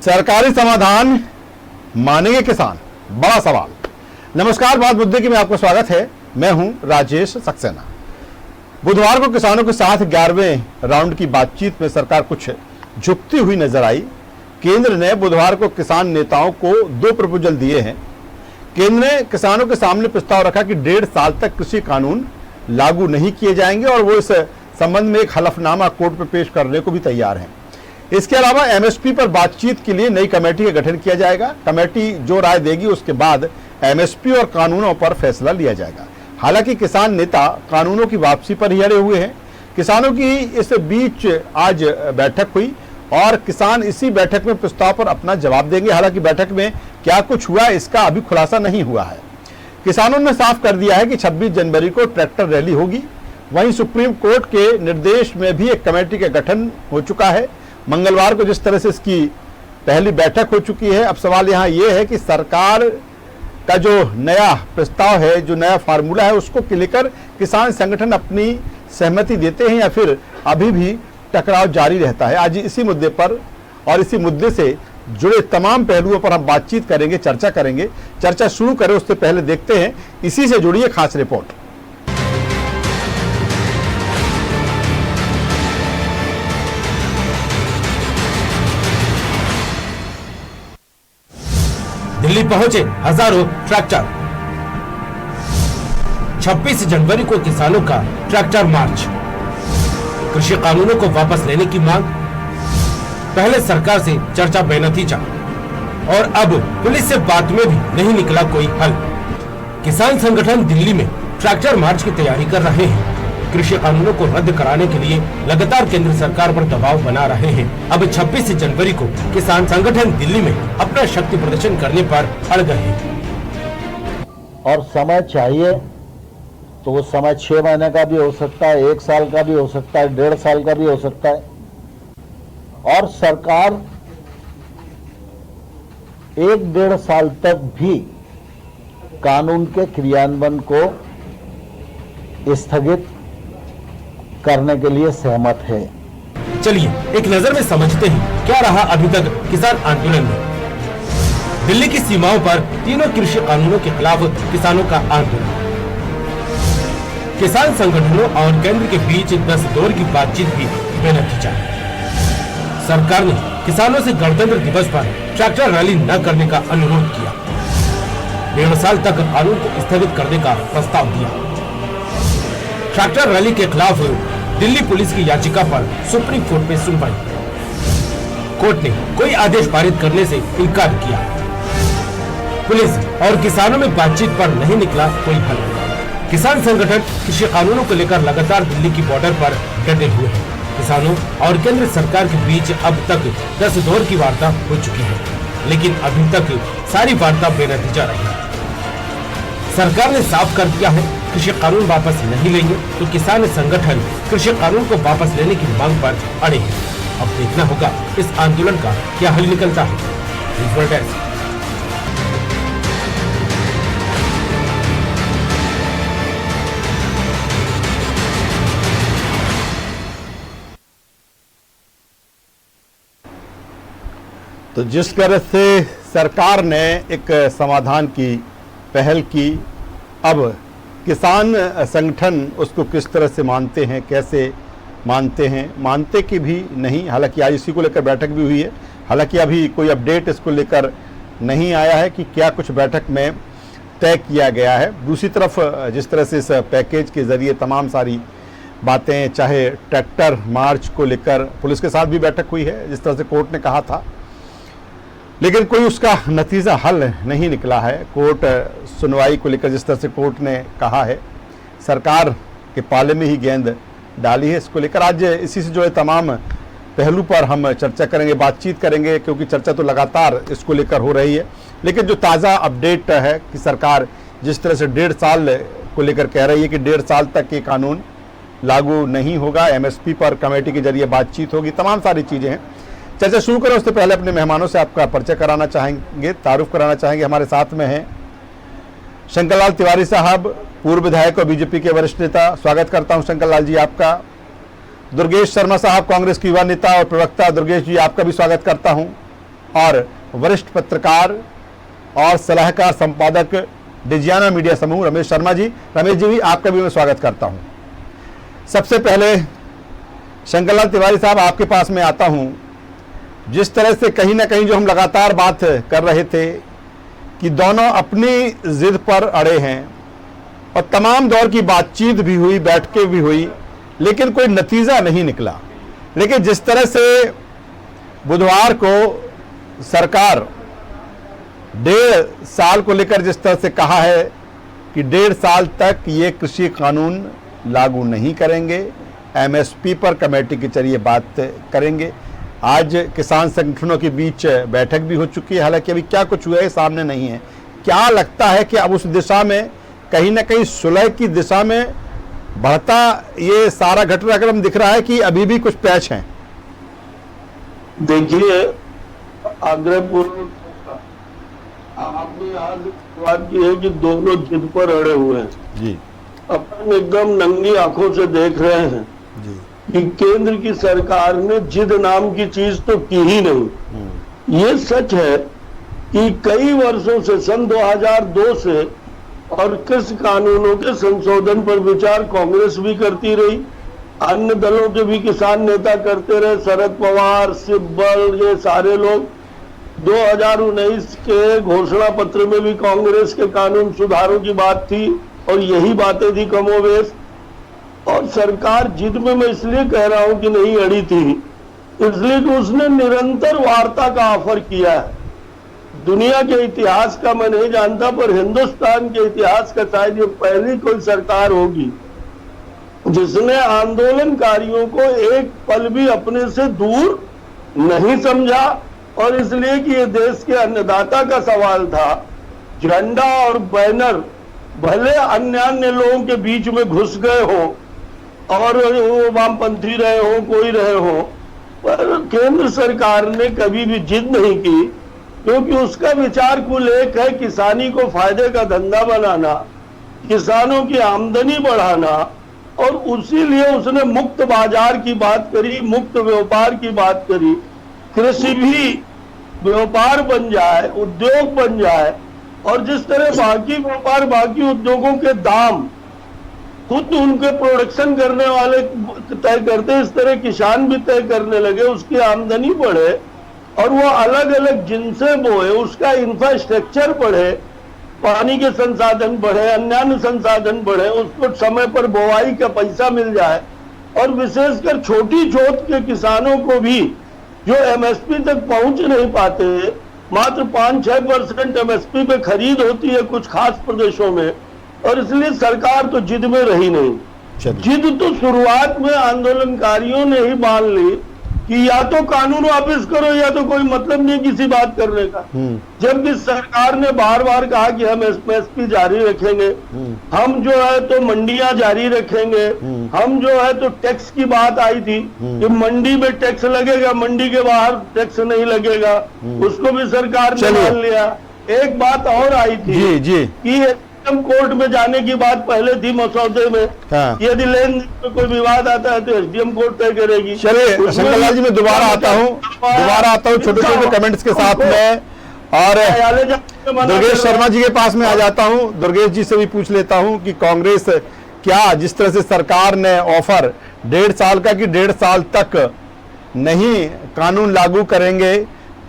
सरकारी समाधान मानेंगे किसान, बड़ा सवाल। नमस्कार, बात मुद्दे की में आपका स्वागत है। मैं हूं राजेश सक्सेना। बुधवार को किसानों के साथ 11वें राउंड की बातचीत में सरकार कुछ झुकती हुई नजर आई। केंद्र ने बुधवार को किसान नेताओं को 2 प्रपोजल दिए हैं। केंद्र ने किसानों के सामने प्रस्ताव रखा कि 1.5 साल तक कृषि कानून लागू नहीं किए जाएंगे और वो इस संबंध में एक हलफनामा कोर्ट में पेश करने को भी तैयार हैं। इसके अलावा एमएसपी पर बातचीत के लिए नई कमेटी का गठन किया जाएगा। कमेटी जो राय देगी उसके बाद एमएसपी और कानूनों पर फैसला लिया जाएगा। हालांकि किसान नेता कानूनों की वापसी पर ही अड़े हुए हैं। किसानों की इस बीच आज बैठक हुई और किसान इसी बैठक में प्रस्ताव पर अपना जवाब देंगे। हालांकि बैठक में क्या कुछ हुआ इसका अभी खुलासा नहीं हुआ है। किसानों ने साफ कर दिया है कि 26 जनवरी को ट्रैक्टर रैली होगी। वहीं सुप्रीम कोर्ट के निर्देश में भी एक कमेटी का गठन हो चुका है। मंगलवार को जिस तरह से इसकी पहली बैठक हो चुकी है, अब सवाल यहाँ ये है कि सरकार का जो नया प्रस्ताव है, जो नया फार्मूला है, उसको लेकर किसान संगठन अपनी सहमति देते हैं या फिर अभी भी टकराव जारी रहता है। आज इसी मुद्दे पर और इसी मुद्दे से जुड़े तमाम पहलुओं पर हम बातचीत करेंगे, चर्चा करेंगे। चर्चा शुरू करें उससे पहले देखते हैं इसी से जुड़ी एक खास रिपोर्ट। दिल्ली पहुंचे हजारों ट्रैक्टर। 26 जनवरी को किसानों का ट्रैक्टर मार्च। कृषि कानूनों को वापस लेने की मांग। पहले सरकार से चर्चा बेनतीजा और अब पुलिस से बात में भी नहीं निकला कोई हल। किसान संगठन दिल्ली में ट्रैक्टर मार्च की तैयारी कर रहे हैं। कृषि कानूनों को रद्द कराने के लिए लगातार केंद्र सरकार पर दबाव बना रहे हैं। अब 26 जनवरी को किसान संगठन दिल्ली में अपना शक्ति प्रदर्शन करने पर अड़ गए हैं। और समय चाहिए तो वो समय 6 महीने का भी हो सकता है, 1 साल का भी हो सकता है, 1.5 साल का भी हो सकता है। और सरकार 1-1.5 साल तक भी कानून के क्रियान्वयन को स्थगित करने के लिए सहमत है। चलिए एक नजर में समझते हैं क्या रहा अभी तक किसान आंदोलन में। दिल्ली की सीमाओं पर तीनों कृषि कानूनों के खिलाफ किसानों का आंदोलन। किसान संगठनों और केंद्र के बीच 10 दौर की बातचीत भी बेनतीजा। सरकार ने किसानों से गणतंत्र दिवस पर ट्रैक्टर रैली न करने का अनुरोध किया। 1.5 साल तक कानून को स्थगित करने का प्रस्ताव दिया। ट्रैक्टर रैली के खिलाफ दिल्ली पुलिस की याचिका पर सुप्रीम कोर्ट में सुनवाई। कोर्ट ने कोई आदेश पारित करने से इनकार किया। पुलिस और किसानों में बातचीत पर नहीं निकला कोई हल। किसान संगठन कृषि कानूनों को लेकर लगातार दिल्ली की बॉर्डर पर डटे हुए हैं। किसानों और केंद्र सरकार के बीच अब तक 10 दौर की वार्ता हो चुकी है, लेकिन अभी तक सारी वार्ता बेनतीजा रही। सरकार ने साफ कर दिया है कृषि कानून वापस नहीं लेंगे, तो किसान संगठन कृषि कानून को वापस लेने की मांग पर अड़े हैं। अब देखना होगा इस आंदोलन का क्या हल निकलता है। तो जिस तरह से सरकार ने एक समाधान की पहल की, अब किसान संगठन उसको किस तरह से मानते हैं, कैसे मानते हैं, मानते कि भी नहीं। हालांकि आज इसी को लेकर बैठक भी हुई है। हालांकि अभी कोई अपडेट इसको लेकर नहीं आया है कि क्या कुछ बैठक में तय किया गया है। दूसरी तरफ जिस तरह से इस पैकेज के ज़रिए तमाम सारी बातें, चाहे ट्रैक्टर मार्च को लेकर पुलिस के साथ भी बैठक हुई है जिस तरह से कोर्ट ने कहा था, लेकिन कोई उसका नतीजा हल नहीं निकला है। कोर्ट सुनवाई को लेकर जिस तरह से कोर्ट ने कहा है, सरकार के पाले में ही गेंद डाली है। इसको लेकर आज इसी से जुड़े तमाम पहलू पर हम चर्चा करेंगे, बातचीत करेंगे, क्योंकि चर्चा तो लगातार इसको लेकर हो रही है। लेकिन जो ताज़ा अपडेट है कि सरकार जिस तरह से 1.5 साल को लेकर कह रही है कि 1.5 साल तक ये कानून लागू नहीं होगा, एमएसपी पर कमेटी के जरिए बातचीत होगी, तमाम सारी चीज़ें हैं। चर्चा शुरू करें उससे पहले अपने मेहमानों से आपका परिचय कराना चाहेंगे, तारुफ कराना चाहेंगे। हमारे साथ में हैं शंकर लाल तिवारी साहब, पूर्व विधायक और बीजेपी के वरिष्ठ नेता। स्वागत करता हूं शंकर लाल जी आपका। दुर्गेश शर्मा साहब, कांग्रेस के युवा नेता और प्रवक्ता। दुर्गेश जी आपका भी स्वागत करता हूं। और वरिष्ठ पत्रकार और सलाहकार संपादक डिजियाना मीडिया समूह रमेश शर्मा जी। रमेश जी भी आपका भी मैं स्वागत करता हूं। सबसे पहले शंकरलाल तिवारी साहब आपके पास में आता हूं। जिस तरह से कहीं ना कहीं जो हम लगातार बात कर रहे थे कि दोनों अपनी जिद पर अड़े हैं और तमाम दौर की बातचीत भी हुई, बैठकें भी हुई, लेकिन कोई नतीजा नहीं निकला। लेकिन जिस तरह से बुधवार को सरकार 1.5 साल को लेकर जिस तरह से कहा है कि 1.5 साल तक ये कृषि कानून लागू नहीं करेंगे, एमएसपी पर कमेटी के जरिए बात करेंगे। आज किसान संगठनों के बीच बैठक भी हो चुकी है, हालांकि अभी क्या कुछ हुआ है सामने नहीं है। क्या लगता है कि अब उस दिशा में कहीं ना कहीं सुलह की दिशा में बढ़ता ये सारा घटनाक्रम दिख रहा है कि अभी भी कुछ पैच हैं? देखिए, आग्रहपूर्वक आपने आज बात की है कि दोनों जिद पर अड़े हुए हैं जी। अपन एकदम नंगी आंखों से देख रहे हैं जी। कि केंद्र की सरकार ने जिद नाम की चीज तो की ही नहीं। ये सच है कि कई वर्षों से सन 2002 से और कृषि कानूनों के संशोधन पर विचार कांग्रेस भी करती रही, अन्य दलों के भी किसान नेता करते रहे, शरद पवार, सिब्बल, ये सारे लोग। 2019 के घोषणा पत्र में भी कांग्रेस के कानून सुधारों की बात थी और यही बातें थी कमोवेश। और सरकार जिद में मैं इसलिए कह रहा हूं कि नहीं अड़ी थी, इसलिए कि उसने निरंतर वार्ता का ऑफर किया है। दुनिया के इतिहास का मैं नहीं जानता, पर हिंदुस्तान के इतिहास का शायद ये पहली कोई सरकार होगी जिसने आंदोलनकारियों को एक पल भी अपने से दूर नहीं समझा। और इसलिए कि ये देश के अन्नदाता का सवाल था, झंडा और बैनर भले अन्य लोगों के बीच में घुस गए हो और वो वामपंथी रहे हो, कोई रहे हो, पर केंद्र सरकार ने कभी भी जिद नहीं की, क्योंकि उसका विचार कुल एक है, किसानी को फायदे का धंधा बनाना, किसानों की आमदनी बढ़ाना। और उसी लिए उसने मुक्त बाजार की बात करी, मुक्त व्यापार की बात करी। कृषि भी व्यापार बन जाए, उद्योग बन जाए, और जिस तरह बाकी व्यापार, बाकी उद्योगों के दाम खुद उनके प्रोडक्शन करने वाले तय करते, इस तरह किसान भी तय करने लगे, उसकी आमदनी बढ़े और वो अलग अलग जिनसें बोए, उसका इंफ्रास्ट्रक्चर बढ़े, पानी के संसाधन बढ़े, अन्य संसाधन बढ़े, उसको समय पर बोआई का पैसा मिल जाए। और विशेषकर छोटी जोत के किसानों को भी जो एमएसपी तक पहुंच नहीं पाते, मात्र 5-6% एमएसपी पे खरीद होती है कुछ खास प्रदेशों में, और इसलिए सरकार तो जिद में रही नहीं। जिद तो शुरुआत में आंदोलनकारियों ने ही मान ली कि या तो कानून वापस करो या तो कोई मतलब नहीं किसी बात करने का। जबकि सरकार ने बार बार कहा कि हम एमएसपी जारी रखेंगे, हम जो है तो मंडियां जारी रखेंगे, हम जो है तो टैक्स की बात आई थी कि मंडी में टैक्स लगेगा, मंडी के बाहर टैक्स नहीं लगेगा, उसको भी सरकार ने मान लिया। एक बात और आई थी कि कोर्ट में जाने की बात पहले थी मसौदे में। हाँ। यदि लेन में कोई विवाद आता है तो एसडीएम कोर्ट तय करेगी। चलिए शंकरलाल जी, मैं दोबारा आता हूँ छोटे छोटे कमेंट्स के साथ में, और दुर्गेश शर्मा जी के पास में आ जाता हूँ। दुर्गेश जी से भी पूछ लेता हूँ कि कांग्रेस क्या, जिस तरह से सरकार ने ऑफर 1.5 साल का कि 1.5 साल तक नहीं कानून लागू करेंगे,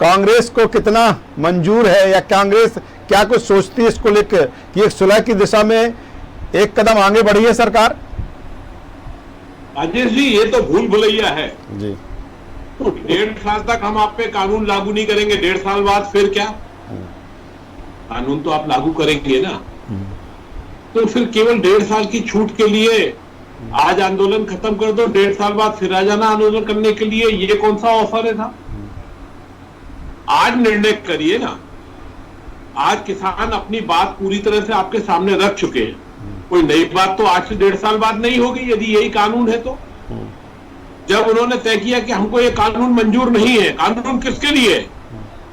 कांग्रेस को कितना मंजूर है, या कांग्रेस क्या कुछ सोचती है इसको लेकर कि एक सुलह की दिशा में एक कदम आगे बढ़ी है सरकार? राजेश जी, ये तो भूल भुलैया है जी। 1.5 साल तक हम आप पे कानून लागू नहीं करेंगे, 1.5 साल बाद फिर क्या? कानून तो आप लागू करेंगे ना। तो फिर केवल 1.5 साल की छूट के लिए आज आंदोलन खत्म कर दो, 1.5 साल बाद फिर आ जाना आंदोलन करने के लिए, ये कौन सा ऑफर है था? आज निर्णय करिए ना। आज किसान अपनी बात पूरी तरह से आपके सामने रख चुके हैं। कोई नई बात तो आज से 1.5 साल बाद नहीं होगी यदि यही कानून है तो। जब उन्होंने तय किया कि हमको ये कानून मंजूर नहीं है, कानून किसके लिए?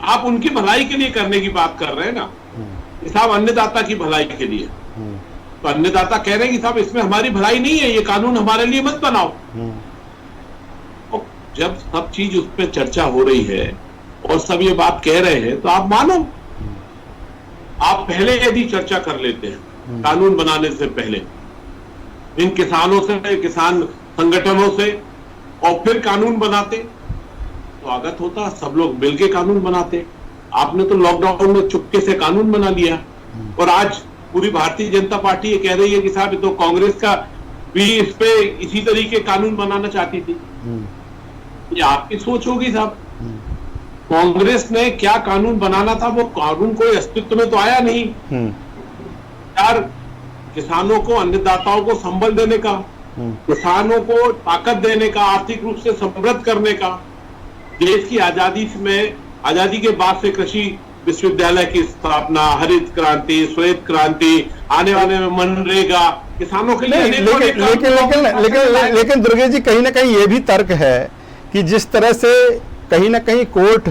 आप उनकी भलाई के लिए करने की बात कर रहे हैं ना, साहब अन्नदाता की भलाई के लिए। तो अन्नदाता कह रहे हैं कि साहब इसमें हमारी भलाई नहीं है, ये कानून हमारे लिए मत बनाओ। तो जब सब चीज उस पर चर्चा हो रही है और सब ये बात कह रहे हैं तो आप मानो। आप पहले यदि चर्चा कर लेते हैं कानून बनाने से पहले इन किसानों से, किसान संगठनों से, और फिर कानून बनाते तो स्वागत होता, सब लोग मिलके कानून बनाते। आपने तो लॉकडाउन में चुपके से कानून बना लिया और आज पूरी भारतीय जनता पार्टी ये कह रही है कि साहब ये तो कांग्रेस का भी इस पे इसी तरीके कानून बनाना चाहती थी। ये आपकी सोच होगी साहब। कांग्रेस ने क्या कानून बनाना था, वो कानून कोई अस्तित्व में तो आया नहीं। यार किसानों को, अन्नदाताओं को संबल देने का, किसानों को ताकत देने का, आर्थिक रूप से समृद्ध करने का, देश की आजादी में, आजादी के बाद से कृषि विश्वविद्यालय की स्थापना, हरित क्रांति, श्वेत क्रांति, आने वाले में मनरेगा, किसानों के लिए लेकिन दुर्गेश जी, कहीं ना कहीं ये भी तर्क है कि जिस तरह से कहीं ना कहीं कोर्ट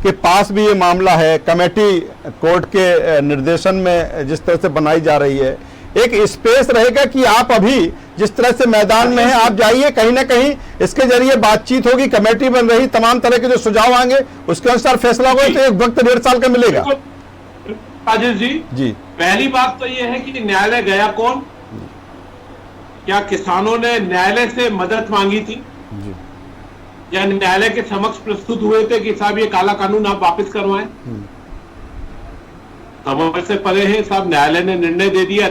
के पास भी ये मामला है, कमेटी कोर्ट के निर्देशन में जिस तरह से बनाई जा रही है, एक स्पेस रहेगा कि आप अभी जिस तरह से मैदान में हैं, आप जाइए, कहीं ना कहीं इसके जरिए बातचीत होगी, कमेटी बन रही, तमाम तरह के जो सुझाव आएंगे उसके अनुसार फैसला होगा, तो एक वक्त 1.5 साल का मिलेगा। राजेश जी, पहली बात तो ये है कि न्यायालय गया कौन? क्या किसानों ने न्यायालय से मदद मांगी थी या न्यायालय के समक्ष प्रस्तुत हुए थे कि साहब ये काला कानून आप वापस करवाएं? समझ से परे है साहब। न्यायालय ने निर्णय दे दिया,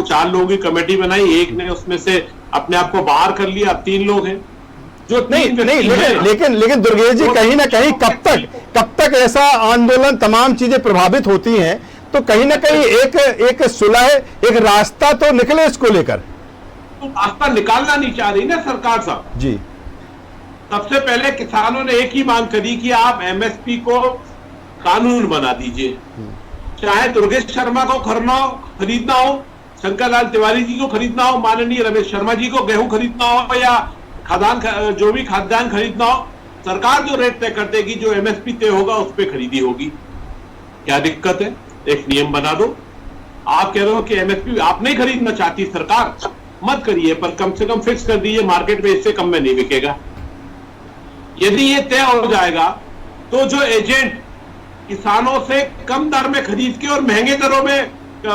4 लोगों की कमेटी बनाई, एक ने उसमें से अपने आप को बाहर कर लिया, अब 3 लोग हैं जो लेकिन दुर्गेश जी, कहीं ना कहीं कब तक ऐसा आंदोलन, तमाम चीजें प्रभावित होती हैं, तो कहीं ना कहीं एक सुलह, एक रास्ता तो निकले इसको लेकर। तो रास्ता निकालना नहीं चाह रही ना सरकार साहब जी। सबसे पहले किसानों ने एक ही मांग करी कि आप एमएसपी को कानून बना दीजिए, चाहे दुर्गेश शर्मा को खरीदना हो, शंकर लाल तिवारी जी को खरीदना हो, माननीय रमेश शर्मा जी को गेहूं खरीदना हो, या जो भी खाद्यान्न खरीदना हो, सरकार जो रेट तय कर देगी, जो एमएसपी तय होगा उस पर खरीदी होगी। क्या दिक्कत है? एक नियम बना दो। आप कह रहे हो कि एमएसपी आप नहीं खरीदना चाहती सरकार, मत करिए, पर कम से कम फिक्स कर दीजिए मार्केट में इससे कम में नहीं बिकेगा। यदि ये तय हो जाएगा तो जो एजेंट किसानों से कम दर में खरीद के और महंगे दरों में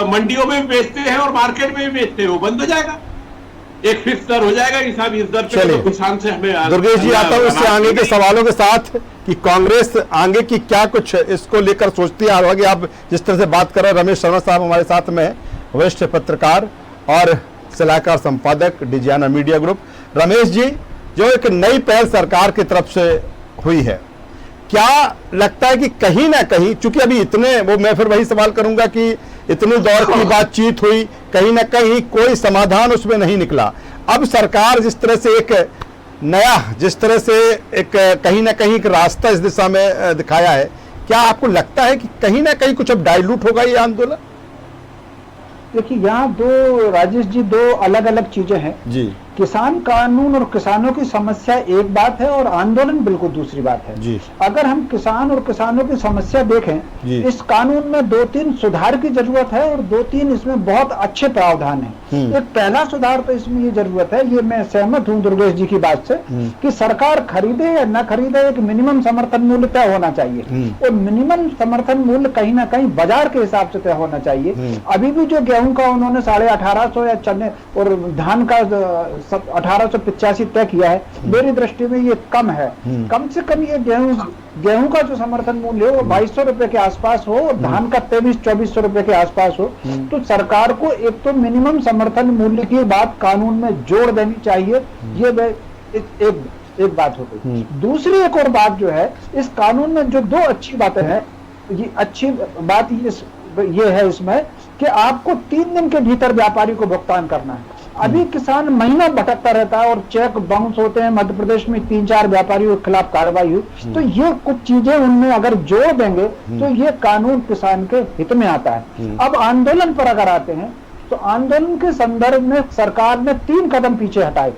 मंडियों में बेचते हैं और मार्केट में भी बेचते हैं, वो बंद हो जाएगा। एक फिक्स दर हो जाएगा कि साहब इस दर पे तो किसान से हमें। दुर्गेश जी, आता हूं इससे आगे के सवालों के साथ कि कांग्रेस आगे की क्या कुछ इसको लेकर सोचती है। आगे आप जिस तरह से बात कर रहे हैं, रमेश शर्मा साहब हमारे साथ में, वरिष्ठ पत्रकार और सलाहकार संपादक डिजियाना मीडिया ग्रुप। रमेश जी, जो एक नई पहल सरकार की तरफ से हुई है, क्या लगता है कि कहीं ना कहीं, चूंकि अभी मैं फिर वही सवाल करूंगा कि इतने दौर की बातचीत हुई, कहीं ना कहीं कोई समाधान उसमें नहीं निकला। अब सरकार जिस तरह से एक नया, जिस तरह से एक कहीं ना कहीं एक रास्ता इस दिशा में दिखाया है, क्या आपको लगता है कि कहीं ना कहीं कुछ अब डाइल्यूट होगा ये आंदोलन? देखिए, यहाँ राजेश जी, 2 अलग अलग चीजें हैं जी। किसान कानून और किसानों की समस्या एक बात है और आंदोलन बिल्कुल दूसरी बात है जी। अगर हम किसान और किसानों की समस्या देखें, इस कानून में 2-3 सुधार की जरूरत है और 2-3 इसमें बहुत अच्छे प्रावधान है। एक पहला सुधार तो इसमें ये जरूरत है, ये मैं सहमत हूँ दुर्गेश जी की बात से, कि सरकार खरीदे या न खरीदे, एक मिनिमम समर्थन मूल्य तय होना चाहिए और मिनिमम समर्थन मूल्य कहीं ना कहीं बाजार के हिसाब से तय होना चाहिए। अभी भी जो गेहूं का उन्होंने 1850 या चने और धान का 1885 तय किया है, मेरी दृष्टि में ये कम है। कम से कम ये गेहूं का जो समर्थन मूल्य हो वो 2200 रुपए के आसपास हो और धान का 2300-2400 रुपए के आसपास हो। तो सरकार को एक तो मिनिमम समर्थन मूल्य की बात कानून में जोड़ देनी चाहिए। ये एक बात हो गई। दूसरी एक और बात जो है, इस कानून में जो 2 अच्छी बातें हैं, ये अच्छी बात ये है इसमें कि आपको 3 दिन के भीतर व्यापारी को भुगतान करना है। अभी किसान महीना भटकता रहता है और चेक बाउंस होते हैं। मध्य प्रदेश में 3-4 व्यापारियों के खिलाफ कार्रवाई हुई। तो ये कुछ चीजें उनमें अगर जोड़ देंगे तो ये कानून किसान के हित में आता है। अब आंदोलन पर अगर आते हैं तो आंदोलन के संदर्भ में सरकार ने 3 कदम पीछे हटाए।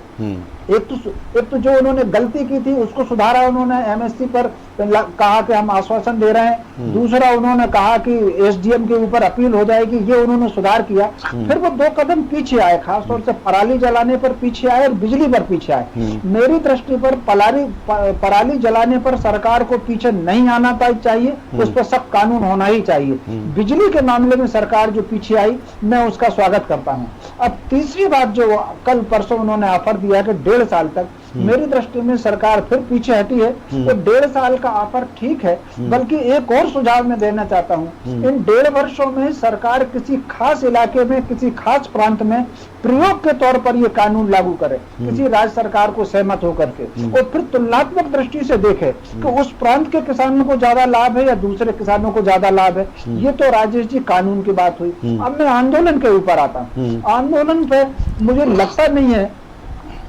एक तो जो उन्होंने गलती की थी उसको सुधारा उन्होंने, एमएससी पर कहा कि हम आश्वासन दे रहे हैं। दूसरा उन्होंने कहा कि एसडीएम के ऊपर अपील हो जाएगी, ये उन्होंने सुधार किया। फिर वो 2 कदम पीछे आए, खासतौर से पराली जलाने पर पीछे आए और बिजली पर पीछे आए। मेरी दृष्टि पर पराली जलाने पर सरकार को पीछे नहीं आना चाहिए, उस पर सख्त कानून होना ही चाहिए। बिजली के मामले में सरकार जो पीछे आई, मैं उसका स्वागत करता हूं। अब तीसरी बात जो कल परसों उन्होंने ऑफर दिया कि 1.5 साल तक, मेरी दृष्टि में सरकार फिर पीछे हटी है। तो 1.5 साल का ऑफर ठीक है, बल्कि एक और सुझाव मैं देना चाहता हूं। इन 1.5 वर्षों में सरकार किसी खास इलाके में, किसी खास प्रांत में प्रयोग के तौर पर यह कानून लागू करे, किसी राज्य सरकार को सहमत होकर के, और फिर तुलनात्मक दृष्टि से देखे कि उस प्रांत के किसानों को ज्यादा लाभ है या दूसरे किसानों को ज्यादा लाभ है। ये तो राजेश जी कानून की बात हुई। अब मैं आंदोलन के ऊपर आता हूं। आंदोलन पे मुझे लगता नहीं है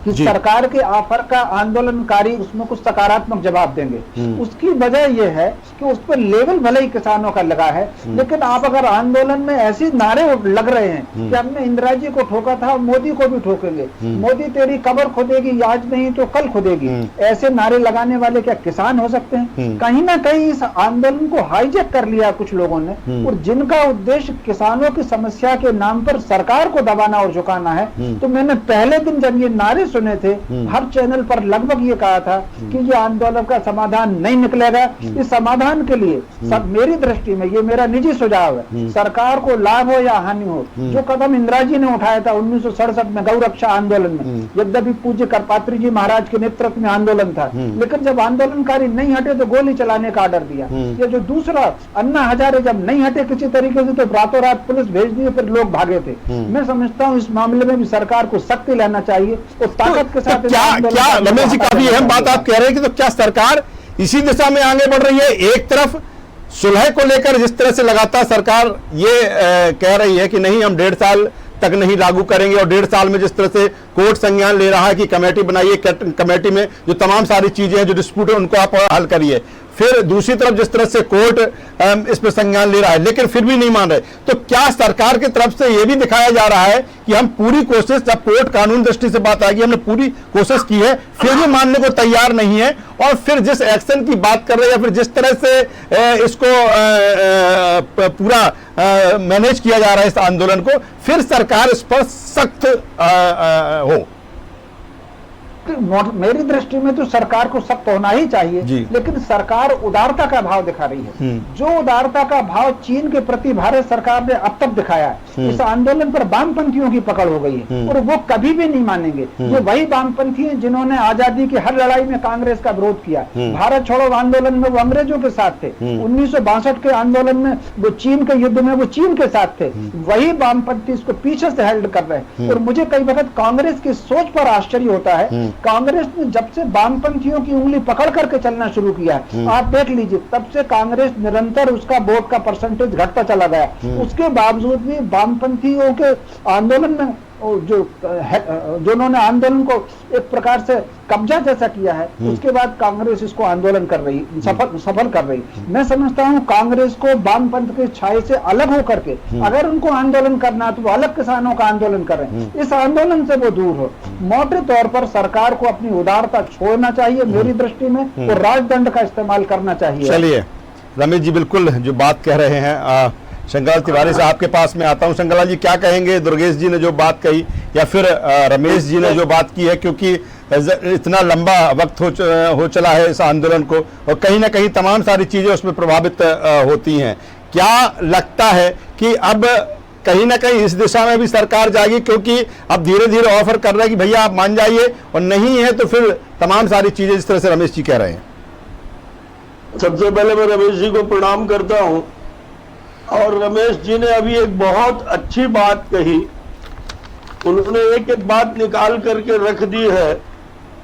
कि सरकार के ऑफर का आंदोलनकारी उसमें कुछ सकारात्मक जवाब देंगे। उसकी वजह यह है कि उस पर लेवल भले ही किसानों का लगा है, लेकिन आप अगर आंदोलन में ऐसे नारे लग रहे हैं कि हमने इंदिरा जी को ठोका था, मोदी को भी ठोकेंगे, मोदी तेरी कब्र खुदेगी, आज नहीं तो कल खुदेगी, ऐसे नारे लगाने वाले क्या किसान हो सकते हैं? कहीं ना कहीं इस आंदोलन को हाईजैक कर लिया कुछ लोगों ने, और जिनका उद्देश्य किसानों की समस्या के नाम पर सरकार को दबाना और झुकाना है। तो मैंने पहले दिन जब ये नारे सुने थे, हर चैनल पर लगभग ये कहा था कि ये आंदोलन का समाधान नहीं निकलेगा। इस समाधान के लिए सब, मेरी दृष्टि में ये मेरा निजी सुझाव है, सरकार को लाभ हो या हानि हो, जो कदम इंदिरा जी ने उठाया था 1967 में गौ रक्षा आंदोलन में, यद्यपि पूज्य करपात्री जी महाराज के नेतृत्व में आंदोलन था, लेकिन जब आंदोलनकारी नहीं हटे तो गोली चलाने का आर्डर दिया। ये जो दूसरा अन्ना हजारे जब नहीं हटे किसी तरीके से, तो रातों रात पुलिस भेज दी, फिर लोग भागे थे। मैं समझता हूँ इस मामले में भी सरकार को सख्ती लेना चाहिए और ताकत के साथ। क्या रमेश जी, काफी अहम बात आप कह रहे हैं कि तो क्या सरकार इसी दिशा में आगे बढ़ रही है? एक तरफ सुलह को लेकर जिस तरह से लगातार सरकार ये कह रही है कि नहीं, हम 1.5 साल तक नहीं लागू करेंगे, और 1.5 साल में जिस तरह से कोर्ट संज्ञान ले रहा है कि कमेटी बनाइए, कमेटी में जो तमाम सारी चीजें हैं, जो डिस्प्यूट है, उनको आप हल करिए। फिर दूसरी तरफ जिस तरह से कोर्ट इस पर संज्ञान ले रहा है, लेकिन फिर भी नहीं मान रहे। तो क्या सरकार की तरफ से यह भी दिखाया जा रहा है कि हम पूरी कोशिश, जब कोर्ट कानून दृष्टि से बात आएगी, हमने पूरी कोशिश की है, फिर भी मानने को तैयार नहीं है, और फिर जिस एक्शन की बात कर रहे हैं, या फिर जिस तरह से इसको पूरा मैनेज किया जा रहा है इस आंदोलन को, फिर सरकार इस पर सख्त हो? मेरी दृष्टि में तो सरकार को सख्त होना ही चाहिए, लेकिन सरकार उदारता का भाव दिखा रही है। जो उदारता का भाव चीन के प्रति भारत सरकार ने अब तक दिखाया है, इस आंदोलन पर वामपंथियों की पकड़ हो गई है, और वो कभी भी नहीं मानेंगे। ये वही वामपंथी हैं जिन्होंने आजादी की हर लड़ाई में कांग्रेस का विरोध किया। भारत छोड़ो आंदोलन में वो अंग्रेजों के साथ थे, 1962 के आंदोलन में वो चीन के युद्ध में वो चीन के साथ थे। वही वामपंथी इसको पीछे से हेल्ड कर रहे हैं, और मुझे कई वक्त कांग्रेस की सोच पर आश्चर्य होता है। कांग्रेस ने जब से वामपंथियों की उंगली पकड़ करके चलना शुरू किया, आप देख लीजिए, तब से कांग्रेस निरंतर उसका वोट का परसेंटेज घटता चला गया। उसके बावजूद भी वामपंथियों के आंदोलन में जो उन्होंने आंदोलन को एक प्रकार से कब्जा जैसा किया है, उसके बाद कांग्रेस इसको आंदोलन कर रही, सफल कर रही। मैं समझता हूं कांग्रेस को वामपंथ के छाये से अलग होकर के अगर उनको आंदोलन करना है तो वो अलग किसानों का आंदोलन करें, इस आंदोलन से वो दूर हो। मोटे तौर पर सरकार को अपनी उदारता छोड़ना चाहिए मेरी दृष्टि में, और राजदंड का इस्तेमाल करना चाहिए। चलिए रमेश जी, बिल्कुल जो बात कह रहे हैं, शंकरलाल तिवारी से आपके पास में आता हूं। शंकरलाल जी, क्या कहेंगे दुर्गेश जी ने जो बात कही, या फिर रमेश जी ने जो बात की है, क्योंकि इतना लंबा वक्त हो चला है इस आंदोलन को, और कहीं ना कहीं तमाम सारी चीजें उसमें प्रभावित होती हैं। क्या लगता है कि अब कहीं ना कहीं इस दिशा में भी सरकार जाएगी, क्योंकि अब धीरे धीरे ऑफर कर रहा है कि भैया आप मान जाइए, और नहीं है तो फिर तमाम सारी चीजें जिस तरह से रमेश जी कह रहे हैं? सबसे पहले मैं रमेश जी को प्रणाम करता हूं, और रमेश जी ने अभी एक बहुत अच्छी बात कही। उन्होंने एक एक बात निकाल करके रख दी है,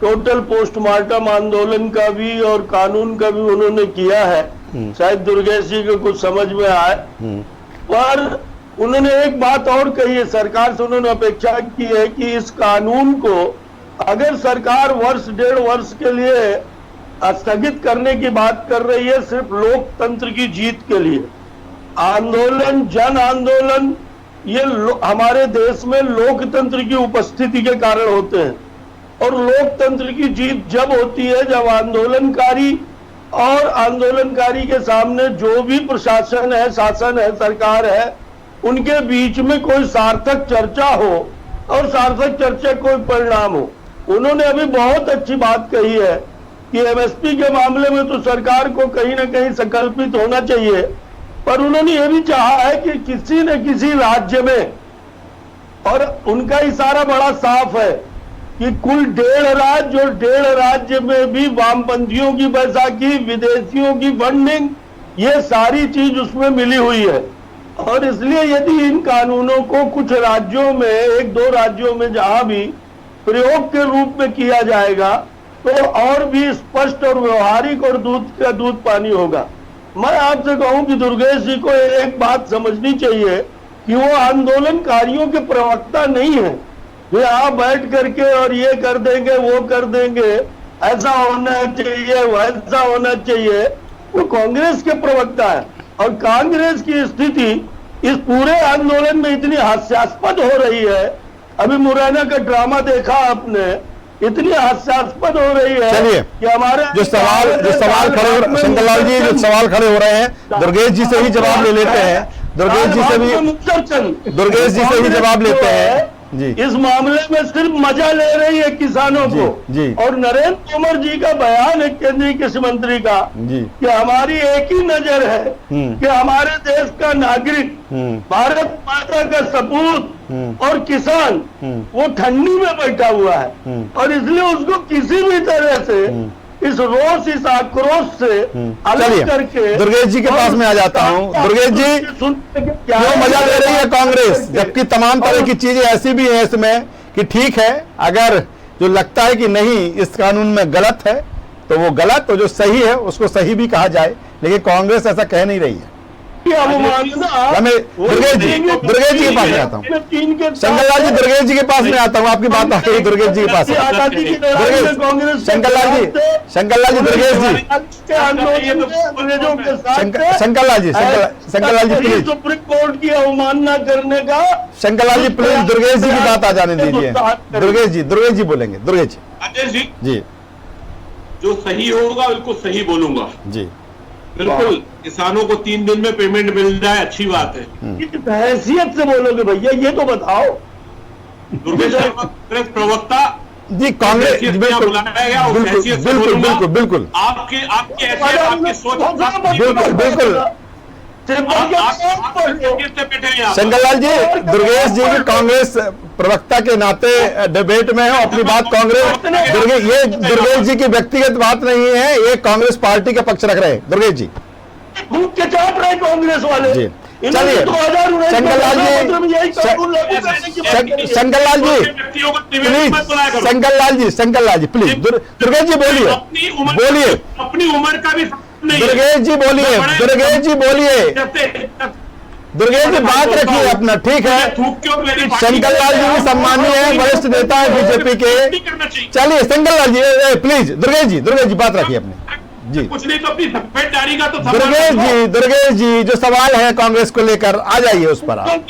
टोटल पोस्टमार्टम आंदोलन का भी और कानून का भी उन्होंने किया है। शायद दुर्गेश जी को कुछ समझ में आए, पर उन्होंने एक बात और कही है, सरकार से उन्होंने अपेक्षा की है कि इस कानून को अगर सरकार वर्ष 1.5 वर्ष के लिए स्थगित करने की बात कर रही है, सिर्फ लोकतंत्र की जीत के लिए, आंदोलन, जन आंदोलन, ये हमारे देश में लोकतंत्र की उपस्थिति के कारण होते हैं। और लोकतंत्र की जीत जब होती है जब आंदोलनकारी और आंदोलनकारी के सामने जो भी प्रशासन है, शासन है, सरकार है, उनके बीच में कोई सार्थक चर्चा हो और सार्थक चर्चा कोई परिणाम हो। उन्होंने अभी बहुत अच्छी बात कही है कि एमएसपी के मामले में तो सरकार को कहीं ना कहीं संकल्पित होना चाहिए, पर उन्होंने ये भी चाहा है कि किसी न किसी राज्य में, और उनका इशारा बड़ा साफ है कि कुल 1.5 राज्य और 1.5 राज्य में भी वामपंथियों की बैसाखी, विदेशियों की फंडिंग, ये सारी चीज उसमें मिली हुई है। और इसलिए यदि इन कानूनों को कुछ राज्यों में, 1-2 राज्यों में जहां भी प्रयोग के रूप में किया जाएगा तो और भी स्पष्ट और व्यवहारिक और दूध का दूध पानी होगा। मैं आपसे कहूं कि दुर्गेश जी को एक बात समझनी चाहिए कि वो आंदोलनकारियों के प्रवक्ता नहीं है, वे आप बैठ करके और ये कर देंगे, वो कर देंगे, ऐसा होना चाहिए, वैसा होना चाहिए। वो कांग्रेस के प्रवक्ता है और कांग्रेस की स्थिति इस पूरे आंदोलन में इतनी हास्यास्पद हो रही है। अभी मुरैना का ड्रामा देखा आपने, इतनी हास्यास्पद हो रही है। चलिए, कि हमारे जो सवाल खड़े, शंकरलाल जी जो सवाल खड़े हो रहे हैं, दुर्गेश जी से ही जवाब ले लेते हैं। दुर्गेश जी से भी जवाब लेते हैं जी। इस मामले में सिर्फ मजा ले रही है किसानों को जी। और नरेंद्र तोमर जी का बयान है, केंद्रीय कृषि मंत्री का, जी। कि हमारी एक ही नजर है कि हमारे देश का नागरिक, भारत माता का सपूत और किसान वो ठंडी में बैठा हुआ है और इसलिए उसको किसी भी तरह से इस रोष, इस आक्रोश से अलग करके। दुर्गेश जी के पास में आ जाता हूं। दुर्गेश जी, क्यों मजा ले रही है कांग्रेस, जबकि तमाम तरह की चीजें ऐसी भी हैं इसमें कि ठीक है, अगर जो लगता है कि नहीं इस कानून में गलत है तो वो गलत, और जो सही है उसको सही भी कहा जाए, लेकिन कांग्रेस ऐसा कह नहीं रही है। दुर्गेश जी के पास में आता हूँ। शंकरलाल जी, दुर्गेश जी के पास में आता हूँ। आपकी बात आ रही दुर्गेश जी के पास। शंकरलाल जी, दुर्गेश जी, Shankarlal ji please, supreme court की अवमानना करने का। शंकरलाल जी प्लीज दुर्गेश जी की बात आ जाने दीजिए। दुर्गेश जी बोलेंगे। दुर्गेश जी। राजेश जी, जो सही होगा बिल्कुल सही बोलूंगा जी। बिल्कुल, किसानों को 3 दिन में पेमेंट मिल जाए, अच्छी बात है। किस हैसियत से बोलोगे भैया, ये तो बताओ। दुर्गेश कांग्रेस प्रवक्ता जी, कांग्रेस बिल्कुल आपकी हैसियत, आपकी सोच, बिल्कुल। शंकरलाल जी, दुर्गेश जी की कांग्रेस प्रवक्ता के नाते डिबेट में है, अपनी बात कांग्रेस, ये दुर्गेश जी की व्यक्तिगत बात नहीं है, ये कांग्रेस पार्टी का पक्ष रख रहे हैं। दुर्गेश जी भूख के चाट रहे कांग्रेस वाले जी। चलिए, शंकरलाल जी प्लीज, शंकरलाल जी प्लीज, दुर्गेश जी बोलिए, अपनी उम्र का भी दुर्गेश जी बोलिए, दुर्गेश जी बात रखिए अपना, ठीक है। शंकरलाल जी भी सम्मानीय है, वरिष्ठ नेता है बीजेपी के। चलिए शंकरलाल जी प्लीज, दुर्गेश जी बात रखिए अपने जी। कुछ नहीं तो अपनी सफेद दाढ़ी का तो दुर्गेश जी जो सवाल है कांग्रेस को लेकर, आ जाइए उस पर आप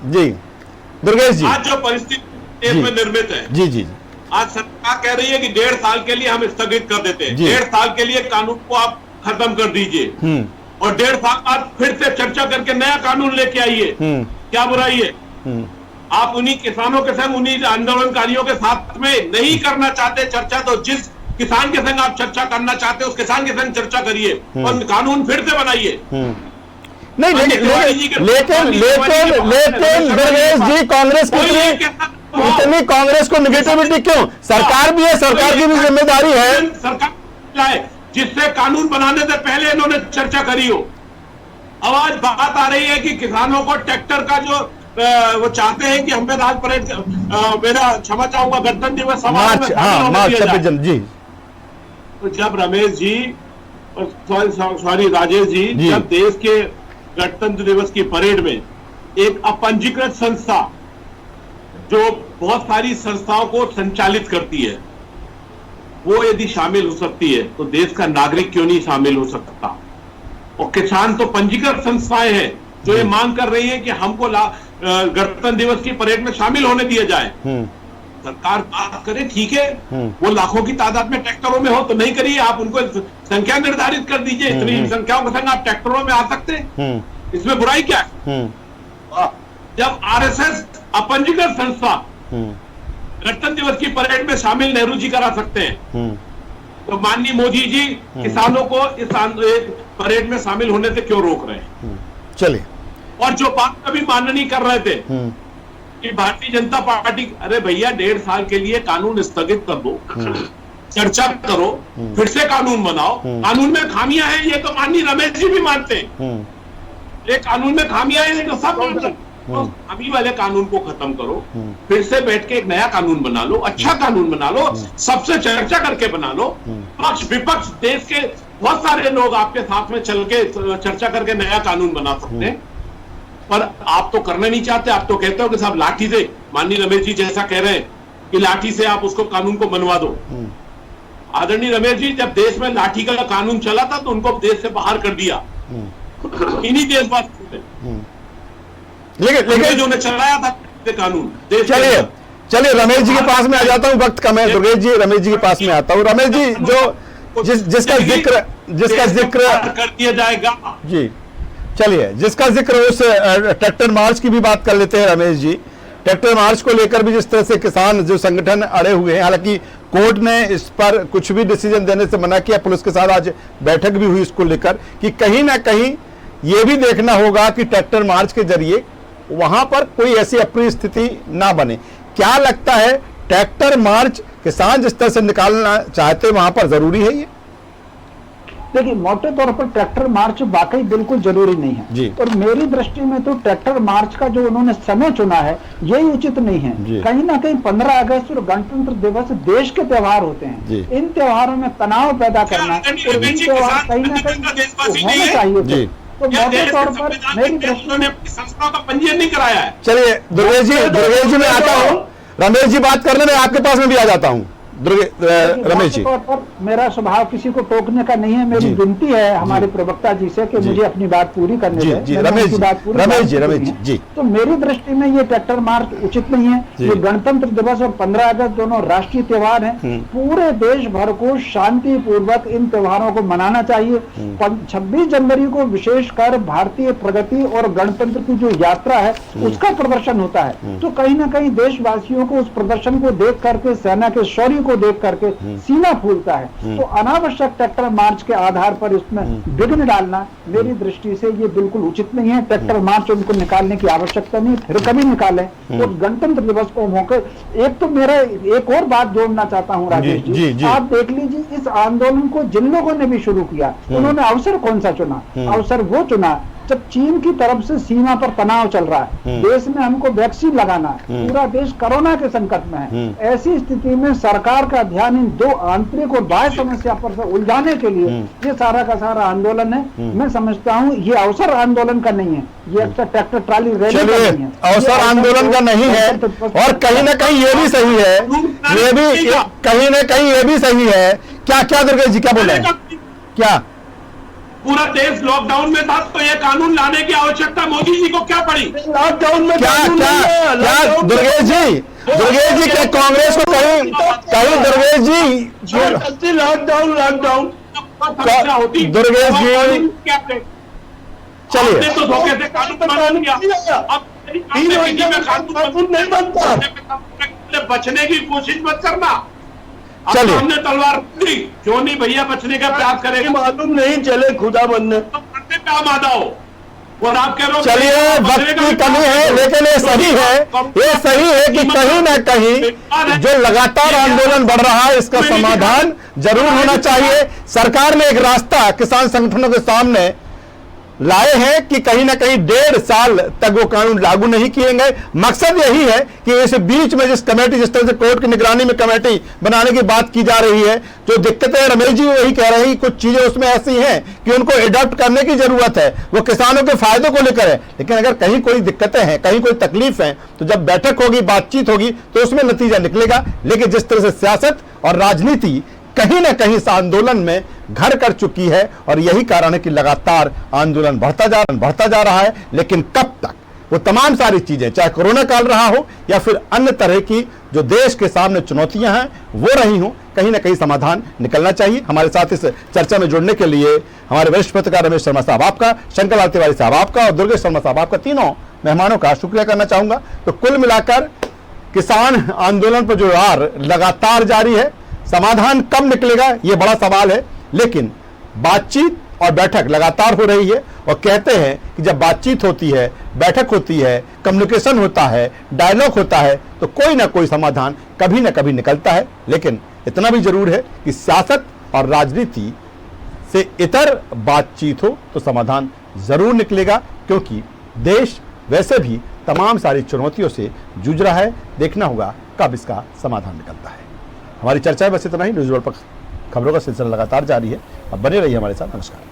जी। दुर्गेश जी, आज जो परिस्थिति देश में निर्मित है, जी, आज सरकार कह रही है कि 1.5 साल के लिए हम स्थगित कर देते हैं, 1.5 साल के लिए कानून को आप खत्म कर दीजिए और 1.5 साल बाद फिर से चर्चा करके नया कानून लेके आइए। क्या बुराई है? आप उन्हीं किसानों के संग, उन्हीं आंदोलनकारियों के साथ में नहीं करना चाहते चर्चा, तो जिस किसान के संग आप चर्चा करना चाहते हो उस किसान के संग चर्चा करिए और कानून फिर से बनाइए। नहीं, लेकिन दुर्गेश जी, कांग्रेस की इतनी कांग्रेस को निगेटिविटी क्यों? सरकार भी है, सरकार की भी जिम्मेदारी है। सरकार जिससे कानून बनाने से पहले इन्होंने चर्चा करी हो। अब आज बात आ रही है कि किसानों को ट्रैक्टर का जो वो चाहते हैं कि हमें राज परेड, मेरा क्षमा चाहूंगा, गणतंत्र दिवस मार्च 26 जी। तो जब रमेश जी और सॉरी राजेश जी, जब देश के गणतंत्र दिवस की परेड में एक अपंजीकृत संस्था जो बहुत सारी संस्थाओं को संचालित करती है, वो यदि शामिल हो सकती है तो देश का नागरिक क्यों नहीं शामिल हो सकता? और किसान तो पंजीकृत संस्थाएं हैं जो ये मांग कर रही है कि हमको गणतंत्र दिवस की परेड में शामिल होने दिया जाए। सरकार बात करे, ठीक है, वो लाखों की तादाद में ट्रैक्टरों में हो तो नहीं करिए, आप उनको संख्या निर्धारित कर दीजिए, इतनी संख्याओं के संग आप ट्रैक्टरों में आ सकते हैं, इसमें बुराई क्या है? जब आरएसएस अपंजीकृत संस्था गणतंत्र दिवस की परेड में शामिल नेहरू जी करा सकते हैं, तो माननीय मोदी जी किसानों को इस परेड में शामिल होने से क्यों रोक रहे हैं? चलिए, और जो बात कभी मान्य नहीं कर रहे थे कि भारतीय जनता पार्टी, अरे भैया 1.5 साल के लिए कानून स्थगित कर दो, चर्चा करो, फिर से कानून बनाओ, कानून में खामियां हैं ये तो माननीय रमेश जी भी मानते हैं, ये कानून में खामियां हैं तो सब मानते हैं, तो अभी वाले कानून को खत्म करो, फिर से बैठ के एक नया कानून बना लो, अच्छा कानून बना लो, सबसे चर्चा करके बना लो, पक्ष विपक्ष देश के बहुत सारे लोग आपके साथ में चल के चर्चा करके नया कानून बना सकते हैं, पर आप तो करना नहीं चाहते। आप तो कहते हो कि साहब लाठी से, माननीय रमेश जी जैसा कह रहे हैं कि लाठी से आप उसको कानून को मनवा दो। आदरणीय रमेश जी, जब देश में लाठी का कानून चला था तो उनको देश से बाहर कर दिया इन्हीं देशवासियों ने, लेकिन जो ने चलाया था कानून। चलिए रमेश जी के पास में आ जाता हूं, वक्त कम है। दुर्गेश जी, रमेश जी के पास में आता हूं। रमेश जी, जो जिसका जिक्र कर दिया जाएगा जी, चलिए जिसका जिक्र उस ट्रैक्टर मार्च की भी बात कर लेते हैं। रमेश जी, ट्रैक्टर मार्च को लेकर भी जिस तरह से किसान जो संगठन अड़े हुए हैं, हालांकि कोर्ट ने इस पर कुछ भी डिसीजन देने से मना किया, पुलिस के साथ आज बैठक भी हुई इसको लेकर कि कहीं ना कहीं ये भी देखना होगा कि ट्रैक्टर मार्च के जरिए वहां पर कोई ऐसी अप्रिय स्थिति ना बने। क्या लगता है, ट्रैक्टर मार्च किसान जिस तरह से निकालना चाहते वहां पर जरूरी है ये? देखिए, मोटे तौर पर ट्रैक्टर मार्च वाकई बिल्कुल जरूरी नहीं है, और मेरी दृष्टि में तो ट्रैक्टर मार्च का जो उन्होंने समय चुना है यही उचित नहीं है। कहीं ना कहीं 15 अगस्त और गणतंत्र दिवस देश के त्योहार होते हैं, इन त्योहारों में तनाव पैदा करना, इन त्योहार कहीं ना कहीं होना चाहिए। तो मोटे तौर पर मेरी दृष्टि में संस्था का पंजीयन नहीं कराया है। चलिए दुर्गेश जी में आता हूँ, रमेश जी बात करने में आपके पास में भी आ जाता हूँ। रमेश जी, मेरा स्वभाव किसी को टोकने का नहीं है, मेरी विनती है हमारे प्रवक्ता जी से कि मुझे अपनी बात पूरी करने दें। रमेश जी, तो मेरी दृष्टि में ये ट्रैक्टर मार्च उचित नहीं है। ये गणतंत्र दिवस और 15 अगस्त दोनों राष्ट्रीय त्योहार हैं, पूरे देश भर को शांति पूर्वक इन त्योहारों को मनाना चाहिए। 26 जनवरी को विशेषकर भारतीय प्रगति और गणतंत्र की जो यात्रा है उसका प्रदर्शन होता है, तो कहीं ना कहीं देशवासियों को उस प्रदर्शन को देख करके, सेना के शौर्य को देख करके सीना फूलता है। तो अनावश्यक ट्रैक्टर मार्च के आधार पर इसमें विघ्न डालना मेरी दृष्टि से ये बिल्कुल उचित नहीं है। ट्रैक्टर मार्च उनको निकालने की आवश्यकता नहीं, फिर कभी निकालें। तो गणतंत्र दिवस को मौके, एक तो मेरा एक और बात जोड़ना चाहता हूँ राजेश जी, आप देख लीजिए इस आंदोलन को जिन लोगों ने भी शुरू किया उन्होंने अवसर कौन सा चुना? अवसर वो चुना जब चीन की तरफ से सीमा पर तनाव चल रहा है, देश में हमको वैक्सीन लगाना है, पूरा देश कोरोना के संकट में है। ऐसी स्थिति में सरकार का ध्यान इन दो आंतरिक और बाह्य समस्या पर से उलझाने के लिए ये सारा का सारा आंदोलन है। मैं समझता हूँ ये अवसर आंदोलन का नहीं है, ये अक्सर ट्रैक्टर ट्राली रैली का नहीं है, अवसर आंदोलन का नहीं है। और कहीं ना कहीं ये भी सही है, ये भी कहीं ना कहीं ये भी सही है। क्या क्या दुर्गेश जी क्या बोल रहे हैं? क्या पूरा देश लॉकडाउन में था तो ये कानून लाने की आवश्यकता मोदी जी को क्या पड़ी? लॉकडाउन में क्या दुर्गेश जी क्या कांग्रेस को कहीं दुर्गेश जी लॉकडाउन दुर्गेश जी चलिए तो धोखे से कानून किया, अब नहीं बनता, बचने की कोशिश मत करना। चलिए हमने तलवार दी, क्यों नहीं भैया बचने का प्रयास करेगा? मालूम नहीं चले खुदा बनने तो करने पे हम आदा हो, और आप कह रहे हो चलिए वक्त की कमी है, लेकिन ये सही है कि कहीं ना कहीं जो लगातार आंदोलन बढ़ रहा है इसका समाधान जरूर होना चाहिए। सरकार ने एक रास्ता किसान संगठनों के सामने लाए हैं कि कहीं ना कहीं 1.5 साल तक वो कानून लागू नहीं किए गए। मकसद यही है कि इस बीच में जिस तरह से कोर्ट की निगरानी में कमेटी बनाने की बात की जा रही है, जो दिक्कतें रमेश जी वही कह रहे हैं, कुछ चीजें उसमें ऐसी हैं कि उनको एडॉप्ट करने की जरूरत है, वो किसानों के फायदे को लेकर है। लेकिन अगर कहीं कोई दिक्कतें हैं, कहीं कोई तकलीफ है, तो जब बैठक होगी, बातचीत होगी, तो उसमें नतीजा निकलेगा। लेकिन जिस तरह से सियासत और राजनीति कहीं ना कहीं इस आंदोलन में घर कर चुकी है, और यही कारण है कि लगातार आंदोलन बढ़ता जा रहा है। लेकिन कब तक वो तमाम सारी चीजें, चाहे कोरोना काल रहा हो या फिर अन्य तरह की जो देश के सामने चुनौतियां हैं वो रही हों, कहीं ना कहीं समाधान निकलना चाहिए। हमारे साथ इस चर्चा में जुड़ने के लिए हमारे वरिष्ठ पत्रकार रमेश शर्मा साहब आपका, शंकर लाल तिवारी साहब आपका और दुर्गेश शर्मा साहब आपका, तीनों मेहमानों का शुक्रिया करना चाहूंगा। तो कुल मिलाकर किसान आंदोलन पर जो रार लगातार जारी है, समाधान कब निकलेगा ये बड़ा सवाल है, लेकिन बातचीत और बैठक लगातार हो रही है। और कहते हैं कि जब बातचीत होती है, बैठक होती है, कम्युनिकेशन होता है, डायलॉग होता है, तो कोई ना कोई समाधान कभी ना कभी निकलता है। लेकिन इतना भी जरूर है कि सियासत और राजनीति से इतर बातचीत हो तो समाधान जरूर निकलेगा, क्योंकि देश वैसे भी तमाम सारी चुनौतियों से जूझ रहा है। देखना होगा कब इसका समाधान निकलता है। हमारी चर्चा है बस इतना ही। न्यूज़ वर्ल्ड पर खबरों का सिलसिला लगातार जारी है। अब बने रहिए हमारे साथ। नमस्कार।